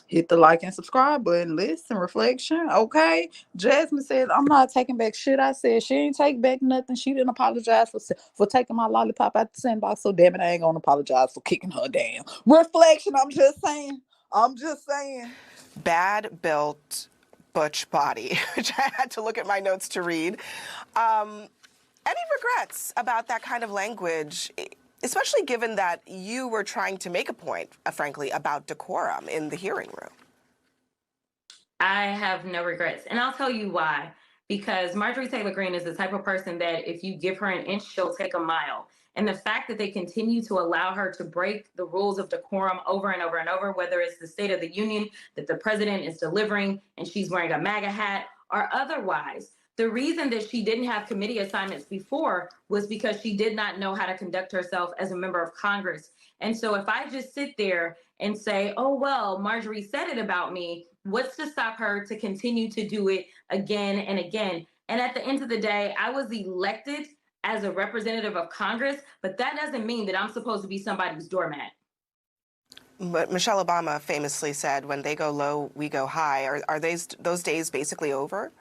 Hit the like and subscribe button. Listen, reflection. Okay. Jasmine says, I'm not taking back shit. I said she ain't take back nothing. She didn't apologize for taking my lollipop out the sandbox. So damn it, I ain't gonna apologize for kicking her down. Reflection. I'm just saying. Bad built butch body, which I had to look at my notes to read. Any regrets about that kind of language? Especially given that you were trying to make a point, frankly, about decorum in the hearing room. I have no regrets. And I'll tell you why. Because Marjorie Taylor Greene is the type of person that if you give her an inch, she'll take a mile. And the fact that they continue to allow her to break the rules of decorum over and over and over, whether it's the State of the Union that the president is delivering and she's wearing a MAGA hat or otherwise. The reason that she didn't have committee assignments before was because she did not know how to conduct herself as a member of Congress. And so if I just sit there and say, oh, well, Marjorie said it about me, what's to stop her to continue to do it again and again? And at the end of the day, I was elected as a representative of Congress, but that doesn't mean that I'm supposed to be somebody's doormat. But Michelle Obama famously said, when they go low, we go high. Are those days basically over?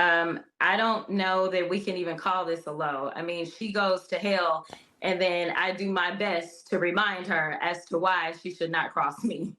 I don't know that we can even call this a low. I mean, she goes to hell, and then I do my best to remind her as to why she should not cross me.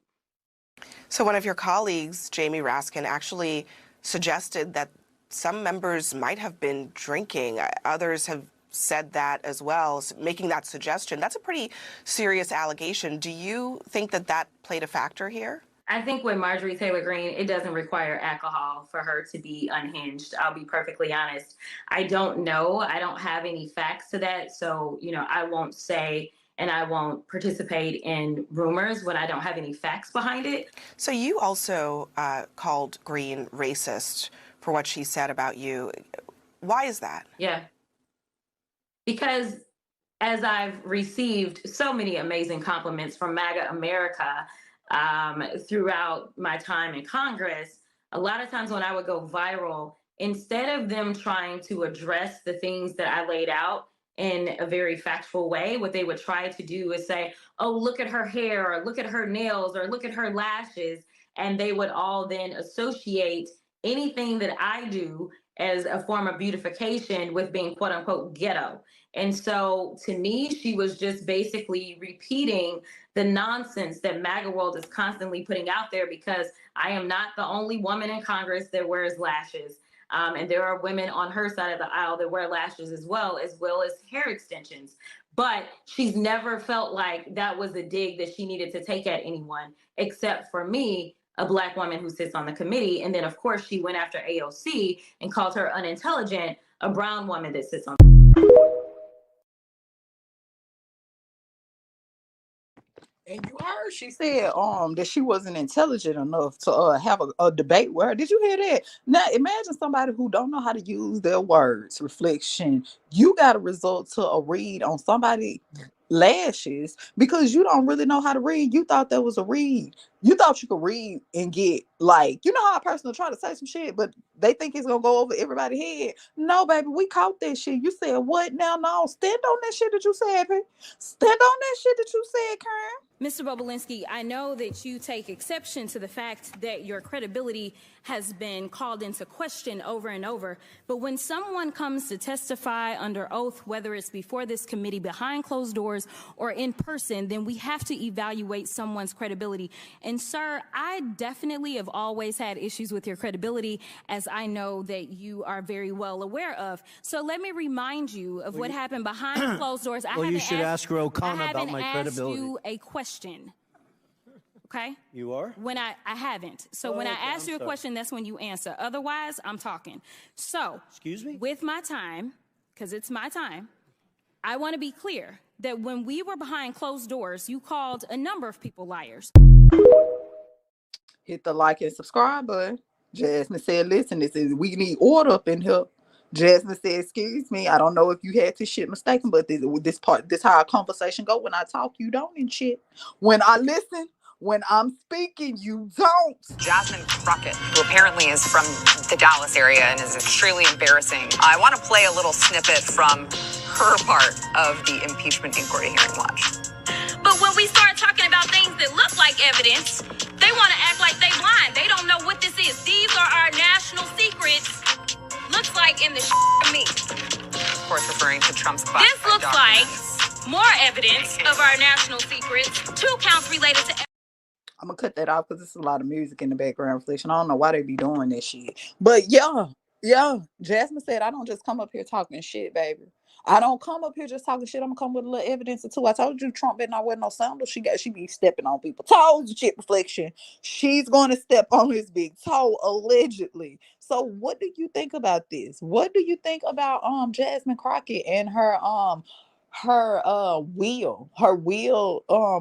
So one of your colleagues, Jamie Raskin, actually suggested that some members might have been drinking. Others have said that as well, making that suggestion. That's a pretty serious allegation. Do you think that that played a factor here? I think with Marjorie Taylor Greene, it doesn't require alcohol for her to be unhinged. I'll be perfectly honest. I don't know. I don't have any facts to that. So, I won't say and I won't participate in rumors when I don't have any facts behind it. So you also called Greene racist for what she said about you. Why is that? Yeah. Because as I've received so many amazing compliments from MAGA America throughout my time in Congress, a lot of times when I would go viral, instead of them trying to address the things that I laid out in a very factual way, what they would try to do is say, oh, look at her hair, or look at her nails, or look at her lashes. And they would all then associate anything that I do as a form of beautification with being quote unquote ghetto. And so to me, she was just basically repeating the nonsense that MAGA world is constantly putting out there, because I am not the only woman in Congress that wears lashes. And there are women on her side of the aisle that wear lashes as well as hair extensions. But she's never felt like that was a dig that she needed to take at anyone, except for me, a Black woman who sits on the committee. And then, of course, she went after AOC and called her unintelligent, a brown woman that sits on. And you heard she said that she wasn't intelligent enough to have a debate with her. Did you hear that? Now imagine somebody who don't know how to use their words. Reflection. You got to resort to a read on somebody lashes because you don't really know how to read. You thought that was a read. You thought you could read and get how a person will try to say some shit, but they think it's gonna go over everybody's head. No, baby, we caught that shit. You said what now? No, stand on that shit that you said, baby. Stand on that shit that you said, Karen. Mr. Bobulinski, I know that you take exception to the fact that your credibility has been called into question over and over, but when someone comes to testify under oath, whether it's before this committee, behind closed doors, or in person, then we have to evaluate someone's credibility. And sir, I definitely have always had issues with your credibility, as I know that you are very well aware of. So let me remind you of what happened behind closed doors. Well, you should ask O'Connor about my credibility. I haven't asked you a question. Okay? You are? When I haven't. So when I ask you a question, that's when you answer. Otherwise, I'm talking. So, excuse me? With my time, because it's my time, I want to be clear that when we were behind closed doors, you called a number of people liars. Hit the like and subscribe button. Jasmine said, listen, we need order up in here. Jasmine said, excuse me, I don't know if you had this shit mistaken, but this how our conversation go. When I talk, you don't and shit. When I listen, when I'm speaking, you don't. Jasmine Crockett, who apparently is from the Dallas area and is extremely embarrassing. I want to play a little snippet from her part of the impeachment inquiry hearing. Watch. But when we start talking about things that look like evidence, they want to act like they blind. They don't know what this is. These are our national secrets. Looks like in the meat. Of course, referring to Trump's class. This looks like more evidence of our national secrets. 2 counts related to. I'm gonna cut that off because there's a lot of music in the background. Reflection. I don't know why they be doing that shit. But yeah. Jasmine said, I don't just come up here talking shit, baby. I don't come up here just talking shit. I'm gonna come with a little evidence or two. I told you Trump better not wear no sandals. She be stepping on people's toes. Shit, Reflection. She's gonna step on his big toe, allegedly. So what do you think about this? What do you think about Jasmine Crockett and her will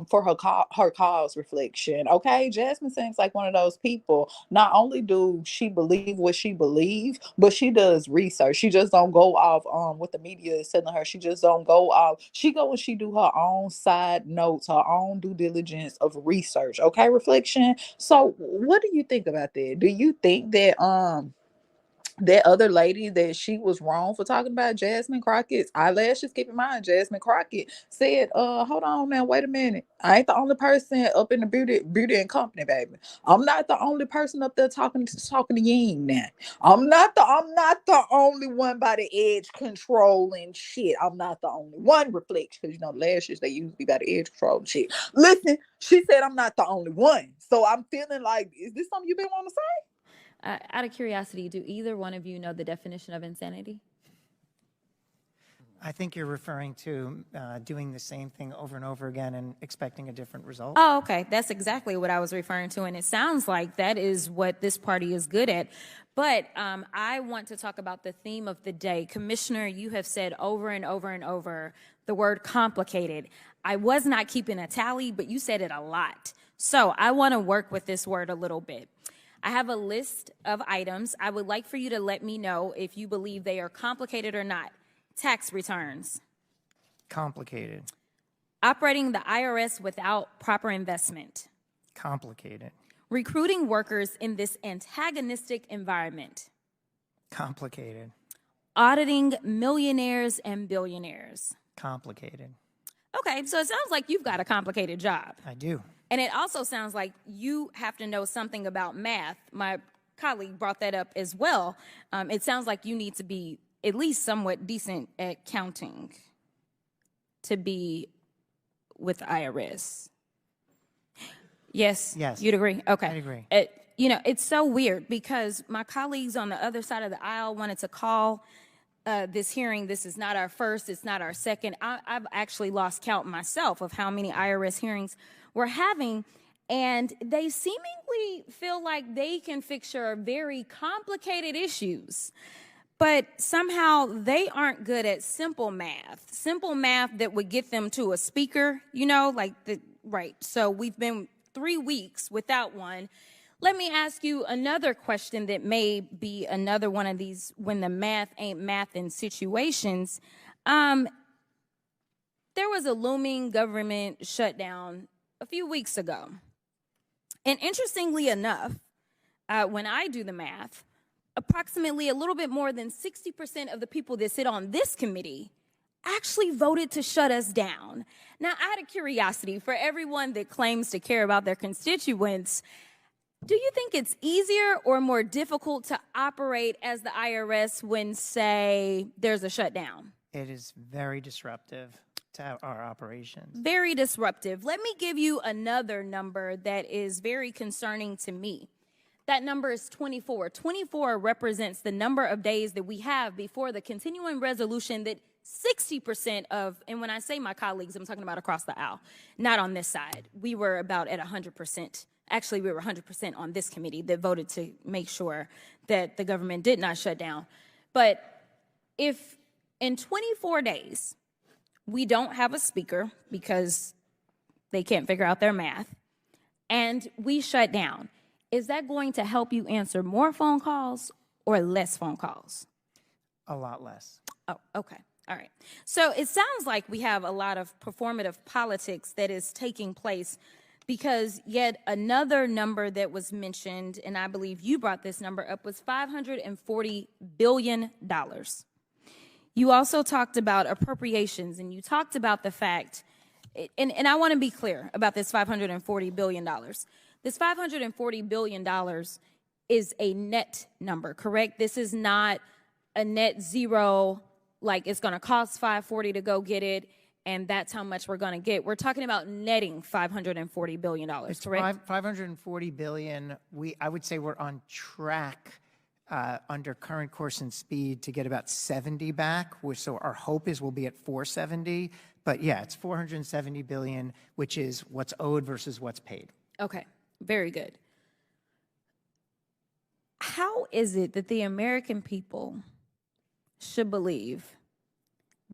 for her cause? Reflection. Okay, Jasmine seems like one of those people. Not only do she believe what she believes, but she does research. She just don't go off what the media is telling her. She just don't go off. She go and she do her own side notes, her own due diligence of research. Okay, Reflection. So what do you think about that? Do you think that that other lady that she was wrong for talking about Jasmine Crockett's eyelashes. Keep in mind, Jasmine Crockett said, hold on now, wait a minute. I ain't the only person up in the beauty and company, baby. I'm not the only person up there talking to Ying now. I'm not the only one by the edge controlling shit. I'm not the only one reflection, because you know lashes they usually be by the edge controlling shit. Listen, she said I'm not the only one. So I'm feeling like, is this something you've been wanting to say? Out of curiosity, do either one of you know the definition of insanity? I think you're referring to doing the same thing over and over again and expecting a different result. Oh, okay. That's exactly what I was referring to. And it sounds like that is what this party is good at. But I want to talk about the theme of the day. Commissioner, you have said over and over and over the word complicated. I was not keeping a tally, but you said it a lot. So I want to work with this word a little bit. I have a list of items. I would like for you to let me know if you believe they are complicated or not. Tax returns. Complicated. Operating the IRS without proper investment. Complicated. Recruiting workers in this antagonistic environment. Complicated. Auditing millionaires and billionaires. Complicated. Okay, so it sounds like you've got a complicated job. I do. And it also sounds like you have to know something about math. My colleague brought that up as well. It sounds like you need to be at least somewhat decent at counting to be with the IRS. Yes? Yes. You'd agree? Okay. I agree. You know, it's so weird because my colleagues on the other side of the aisle wanted to call this hearing. This is not our first. It's not our second. I've actually lost count myself of how many IRS hearings we're having, and they seemingly feel like they can fix your very complicated issues, but somehow they aren't good at simple math that would get them to a speaker, you know, right. So we've been 3 weeks without one. Let me ask you another question that may be another one of these when the math ain't math in situations. There was a looming government shutdown a few weeks ago. And interestingly enough, when I do the math, approximately a little bit more than 60% of the people that sit on this committee actually voted to shut us down. Now, out of curiosity, for everyone that claims to care about their constituents, do you think it's easier or more difficult to operate as the IRS when, say, there's a shutdown? It is very disruptive to our operations. Very disruptive. Let me give you another number that is very concerning to me. That number is 24. 24 represents the number of days that we have before the continuing resolution that 60% of, and when I say my colleagues, I'm talking about across the aisle, not on this side. We were about at 100%. Actually, we were 100% on this committee that voted to make sure that the government did not shut down. But if in 24 days, we don't have a speaker because they can't figure out their math, and we shut down, is that going to help you answer more phone calls or less phone calls? A lot less. Oh, okay. All right. So it sounds like we have a lot of performative politics that is taking place, because yet another number that was mentioned, and I believe you brought this number up, was $540 billion. You also talked about appropriations, and you talked about the fact, and I want to be clear about this $540 billion. This $540 billion is a net number, correct? This is not a net zero, like it's going to cost $540 to go get it, and that's how much we're going to get. We're talking about netting $540 billion, correct? $540 billion. I would say we're on track under current course and speed to get about 70 back. So our hope is we'll be at 470. But yeah, it's $470 billion, which is what's owed versus what's paid. Okay, very good. How is it that the American people should believe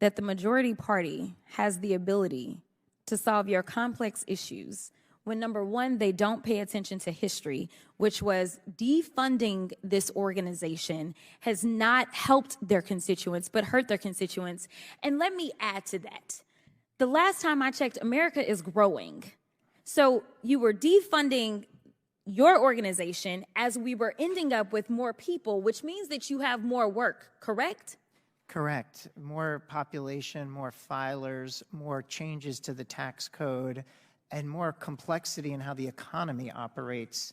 that the majority party has the ability to solve your complex issues when, number one, they don't pay attention to history, which was defunding this organization has not helped their constituents, but hurt their constituents? And let me add to that. The last time I checked, America is growing. So you were defunding your organization as we were ending up with more people, which means that you have more work, correct? Correct. More population, more filers, more changes to the tax code, and more complexity in how the economy operates.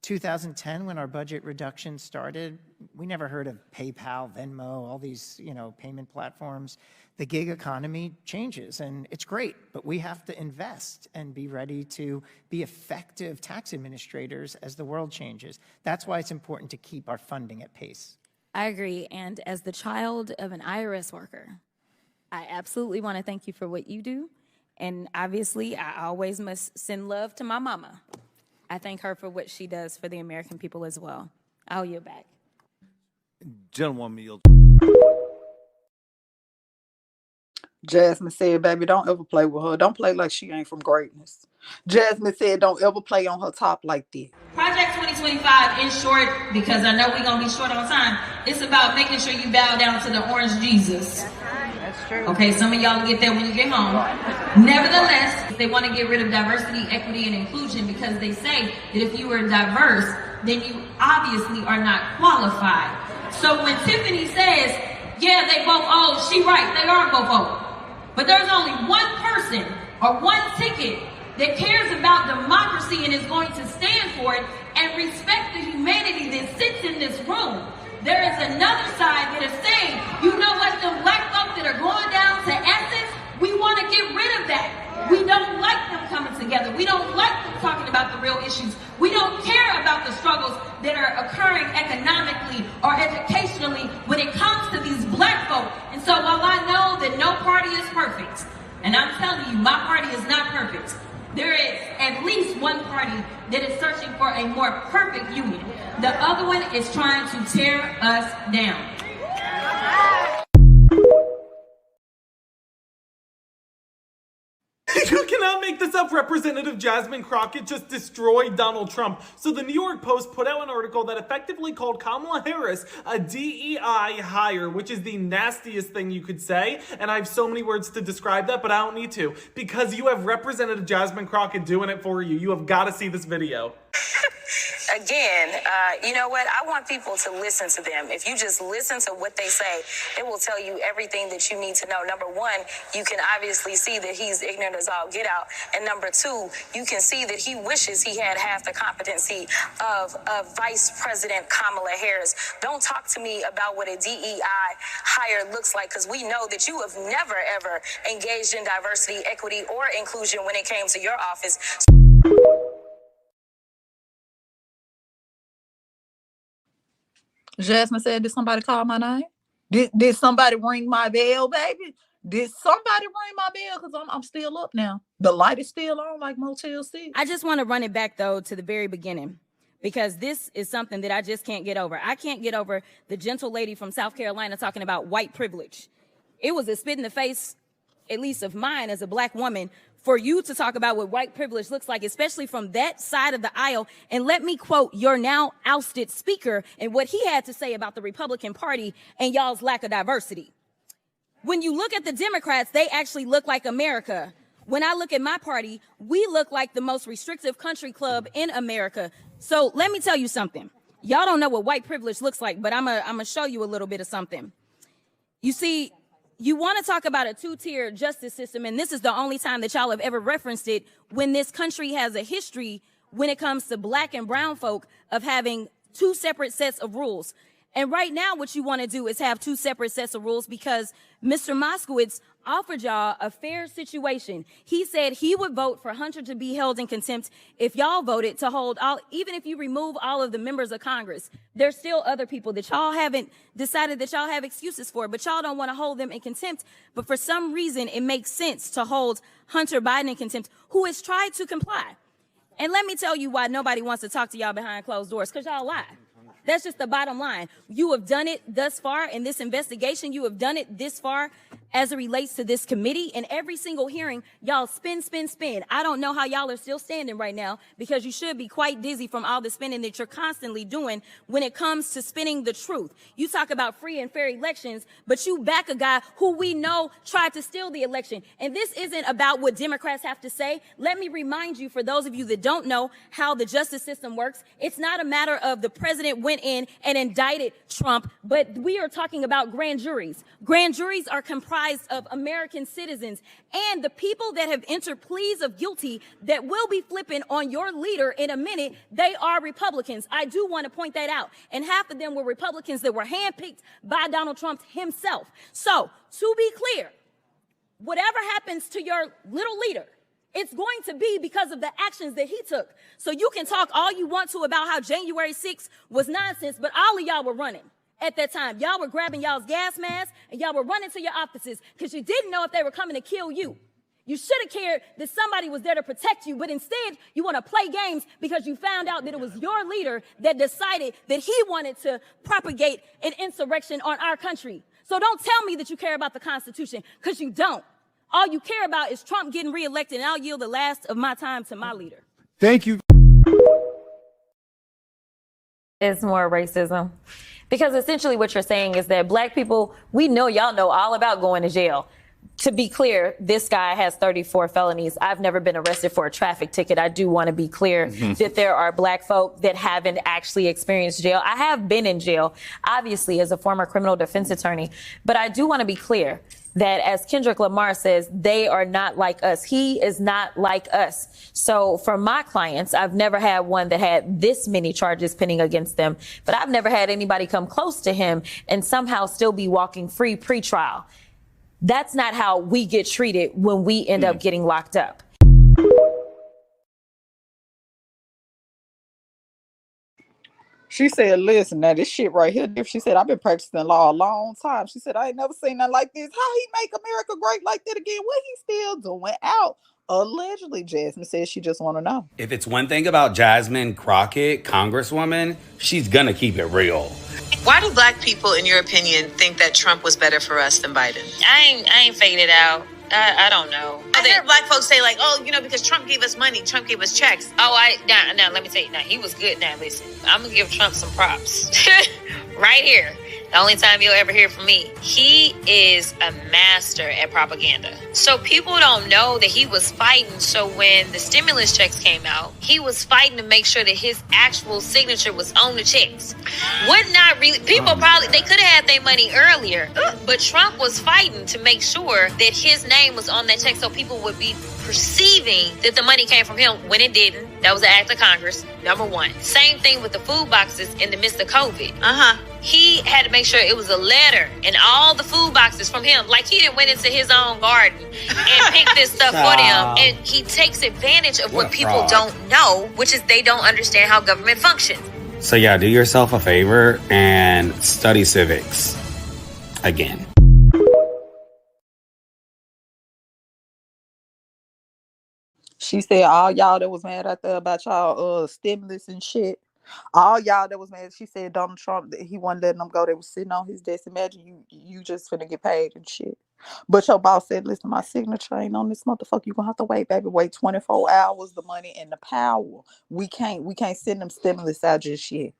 2010, when our budget reduction started, we never heard of PayPal, Venmo, all these, payment platforms. The gig economy changes, and it's great, but we have to invest and be ready to be effective tax administrators as the world changes. That's why it's important to keep our funding at pace. I agree, and as the child of an IRS worker, I absolutely want to thank you for what you do, and obviously, I always must send love to my mama. I thank her for what she does for the American people as well. I'll yield back. Gentlewoman yield. Jasmine said, baby, don't ever play with her. Don't play like she ain't from greatness. Jasmine said, don't ever play on her top like that. Project 2025, in short, because I know we're going to be short on time, it's about making sure you bow down to the orange Jesus. That's true. Okay, some of y'all get that when you get home. Nevertheless, they want to get rid of diversity, equity, and inclusion because they say that if you are diverse, then you obviously are not qualified. So when Tiffany says, yeah, they both old, she right, they are both old. But there's only one person or one ticket that cares about democracy and is going to stand for it and respect the humanity that sits in this room. There is another side that is saying, you know what, the black folk that are going down to Essex, we want to get rid of that. We don't like them coming together. We don't like them talking about the real issues. We don't care about the struggles that are occurring economically or educationally when it comes to these black folk. And so while I know that no party is perfect, and I'm telling you, my party is not perfect, there is at least one party that is searching for a more perfect union. The other one is trying to tear us down. You cannot make this up. Representative Jasmine Crockett just destroyed Donald Trump. So the New York Post put out an article that effectively called Kamala Harris a DEI hire, which is the nastiest thing you could say. And I have so many words to describe that, but I don't need to because you have Representative Jasmine Crockett doing it for you. You have got to see this video. Again, you know what? I want people to listen to them. If you just listen to what they say, it will tell you everything that you need to know. Number one, you can obviously see that he's ignorant as all get out. And number two, you can see that he wishes he had half the competency of Vice President Kamala Harris. Don't talk to me about what a DEI hire looks like, because we know that you have never, ever engaged in diversity, equity, or inclusion when it came to your office. Jasmine said, did somebody call my name? Did somebody ring my bell, baby? Did somebody ring my bell? Because I'm still up now. The light is still on like Motel 6. I just want to run it back, though, to the very beginning, because this is something that I just can't get over. I can't get over the gentle lady from South Carolina talking about white privilege. It was a spit in the face, at least of mine as a black woman, for you to talk about what white privilege looks like, especially from that side of the aisle. And let me quote your now ousted speaker and what he had to say about the Republican Party and y'all's lack of diversity. When you look at the Democrats, they actually look like America. When I look at my party, we look like the most restrictive country club in America. So let me tell you something. Y'all don't know what white privilege looks like, but I'm gonna show you a little bit of something. You see, you want to talk about a two-tier justice system, and this is the only time that y'all have ever referenced it, when this country has a history when it comes to black and brown folk of having two separate sets of rules. And right now what you want to do is have two separate sets of rules because Mr. Moskowitz offered y'all a fair situation. He said he would vote for Hunter to be held in contempt if y'all voted to hold all, even if you remove all of the members of Congress. There's still other people that y'all haven't decided that y'all have excuses for, but y'all don't want to hold them in contempt. But for some reason, it makes sense to hold Hunter Biden in contempt, who has tried to comply. And let me tell you why nobody wants to talk to y'all behind closed doors, because y'all lie. That's just the bottom line. You have done it thus far in this investigation. You have done it this far as it relates to this committee. And every single hearing, y'all spin. I don't know how y'all are still standing right now, because you should be quite dizzy from all the spinning that you're constantly doing when it comes to spinning the truth. You talk about free and fair elections, but you back a guy who we know tried to steal the election. And this isn't about what Democrats have to say. Let me remind you, for those of you that don't know how the justice system works, it's not a matter of the president went in and indicted Trump, but we are talking about grand juries. Grand juries are comprised of American citizens, and the people that have entered pleas of guilty that will be flipping on your leader in a minute, they are Republicans. I do want to point that out. And half of them were Republicans that were handpicked by Donald Trump himself. So, to be clear, whatever happens to your little leader, it's going to be because of the actions that he took. So you can talk all you want to about how January 6th was nonsense, but all of y'all were running. At that time, y'all were grabbing y'all's gas masks and y'all were running to your offices because you didn't know if they were coming to kill you. You should have cared that somebody was there to protect you, but instead you want to play games because you found out that it was your leader that decided that he wanted to propagate an insurrection on our country. So don't tell me that you care about the Constitution, because you don't. All you care about is Trump getting reelected, and I'll yield the last of my time to my leader. Thank you. It's more racism. Because essentially what you're saying is that black people, we know y'all know all about going to jail. To be clear, this guy has 34 felonies. I've never been arrested for a traffic ticket. I do want to be clear that there are black folk that haven't actually experienced jail. I have been in jail, obviously, as a former criminal defense attorney. But I do want to be clear that, as Kendrick Lamar says, they are not like us. He is not like us. So for my clients, I've never had one that had this many charges pending against them, but I've never had anybody come close to him and somehow still be walking free pre-trial. That's not how we get treated when we end up getting locked up. She said, listen, now this shit right here, she said, I've been practicing law a long time. She said, I ain't never seen nothing like this. How he make America great like that again? What he still doing out? Allegedly, Jasmine says she just want to know. If it's one thing about Jasmine Crockett, Congresswoman, she's gonna keep it real. Why do black people, in your opinion, think that Trump was better for us than Biden? I ain't figured it out. I don't know. I hear black folks say, like, oh, you know, because Trump gave us money, Trump gave us checks. Oh, now let me tell you, now he was good. Now listen, I'm gonna give Trump some props right here. The only time you'll ever hear from me. He is a master at propaganda. So people don't know that he was fighting. So when the stimulus checks came out, he was fighting to make sure that his actual signature was on the checks. Would not really, people probably, they could have had their money earlier, but Trump was fighting to make sure that his name was on that check so people would be perceiving that the money came from him when it didn't. That was an act of Congress, number one. Same thing with the food boxes in the midst of COVID. He had to make sure it was a letter and all the food boxes from him. Like he didn't went into his own garden and picked this stuff for them. And he takes advantage of what people don't know, which is they don't understand how government functions. So yeah, do yourself a favor and study civics again. She said, all y'all that was mad out there about y'all stimulus and shit, all y'all that was mad, she said Donald Trump, that he wasn't letting them go. They was sitting on his desk. Imagine you just finna get paid and shit. But your boss said, listen, my signature ain't on this motherfucker. You gonna have to wait, baby. Wait 24 hours, the money and the power. We can't send them stimulus out just yet.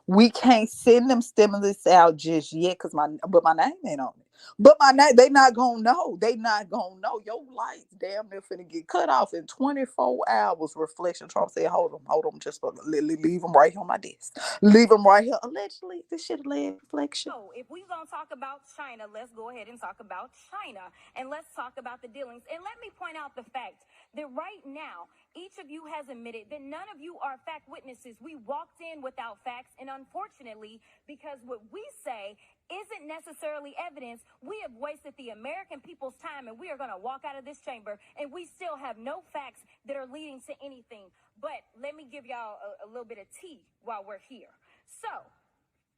We can't send them stimulus out just yet because my name ain't on it. But my name, they not gonna know. They not gonna know. Your lights damn near finna get cut off in 24 hours. Reflection. Trump said, hold them, just leave them right here on my desk. Leave them right here. Allegedly, this shit led Reflection. So if we gonna talk about China, let's go ahead and talk about China. And let's talk about the dealings. And let me point out the fact that right now, each of you has admitted that none of you are fact witnesses. We walked in without facts, and unfortunately, because what we say isn't necessarily evidence, we have wasted the American people's time, and we are going to walk out of this chamber, and we still have no facts that are leading to anything. But let me give y'all a little bit of tea while we're here. So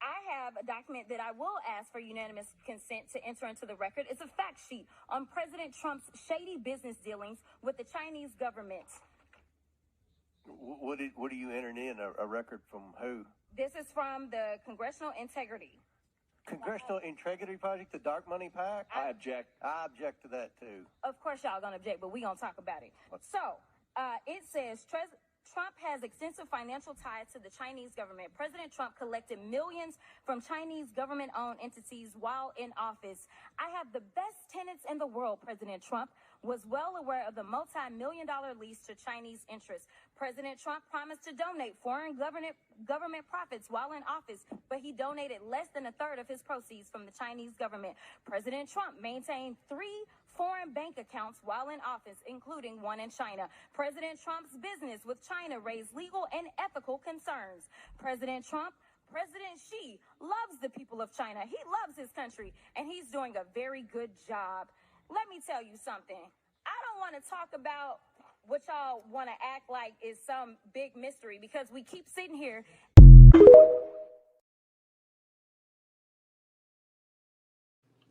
I have a document that I will ask for unanimous consent to enter into the record. It's a fact sheet on President Trump's shady business dealings with the Chinese government. What are you entering in? A record from who? This is from the Congressional Integrity. Congressional Integrity Project, the dark money pack? I object. I object to that too. Of course y'all gonna object, but we gonna talk about it. So, it says Trump has extensive financial ties to the Chinese government. President Trump collected millions from Chinese government-owned entities while in office. I have the best tenants in the world, President Trump was well aware of the multi-million-dollar lease to Chinese interests. President Trump promised to donate foreign government profits while in office, but he donated less than a third of his proceeds from the Chinese government. President Trump maintained 3 foreign bank accounts while in office, including one in China. President Trump's business with China raised legal and ethical concerns. President Xi loves the people of China. He loves his country, and he's doing a very good job. Let me tell you something. I don't want to talk about what y'all want to act like is some big mystery, because we keep sitting here.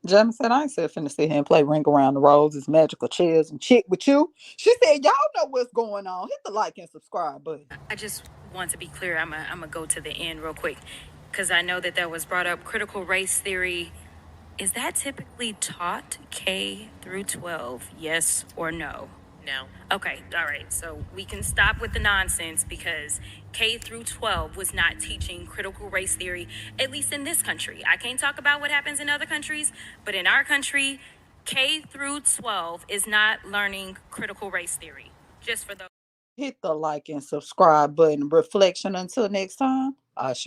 Jasmine said, I ain't said finna sit here and play Ring Around the Roses, Magical Chairs, and Chick with you. She said, y'all know what's going on. Hit the like and subscribe button. I just want to be clear. I'm gonna go to the end real quick, because I know that was brought up. Critical race theory, is that typically taught K through 12? Yes or no? No. Okay, all right. So we can stop with the nonsense, because K through 12 was not teaching critical race theory, at least in this country. I can't talk about what happens in other countries, but in our country, K through 12 is not learning critical race theory. Just for those. Hit the like and subscribe button. Reflection until next time. Ashe.